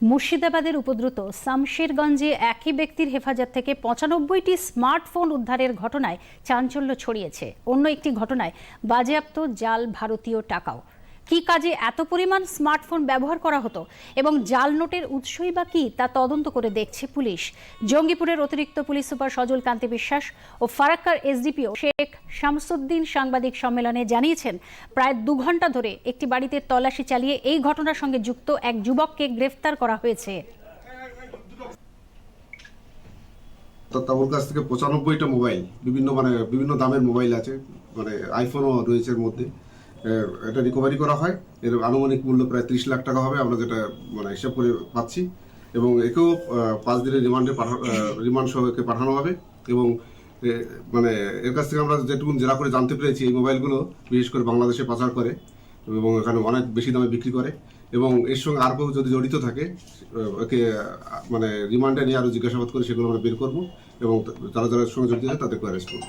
মুর্শিদাবাদের উপদ্রুত শামশেরগঞ্জে একই ব্যক্তির হেফাজত থেকে ৯৫টি স্মার্টফোন উদ্ধারের ঘটনায় চাঞ্চল্য ছড়িয়েছে। অন্য একটি ঘটনায় বাজেয়াপ্ত জাল ভারতীয় টাকাও। কি কাজে এত পরিমাণ স্মার্টফোন ব্যবহার করা হতো এবং জাল নোটের উৎসই বা কি তা তদন্ত করে দেখছে পুলিশ। জঙ্গিপুরের অতিরিক্ত পুলিশ সুপার সজল কান্তি বিশ্বাস ও ফারাক্কার এসডিপিও শেখ শামসুদ্দিন সাংবাদিক সম্মেলনে জানিয়েছেন, প্রায় ২ ঘন্টা ধরে একটি বাড়িতে তল্লাশি চালিয়ে এই ঘটনার সঙ্গে যুক্ত এক যুবককে গ্রেফতার করা হয়েছে। ওর কাছ থেকে ৯৫টা মোবাইল, বিভিন্ন দামের মোবাইল আছে, আইফোনও রয়েছে এর মধ্যে। এটা রিকভারি করা হয়। এর আনুমানিক মূল্য প্রায় ৩০ লাখ টাকা হবে, আমরা যেটা হিসাব করে পাচ্ছি। এবং একেও ৫ দিনের রিমান্ড সহ একে পাঠানো হবে। এবং এর কাছ থেকে আমরা যেটুকু জেরা করে জানতে পেরেছি, এই মোবাইলগুলো বিশেষ করে বাংলাদেশে পাচার করে এবং এখানে অনেক বেশি দামে বিক্রি করে। এবং এর সঙ্গে আর কেউ যদি জড়িত থাকে, একে রিমান্ডে নিয়ে আরও জিজ্ঞাসাবাদ করে সেগুলো আমরা বের করবো এবং যারা যারা সঙ্গে জড়িত থাকে তাদেরকে অ্যারেস্ট করবো।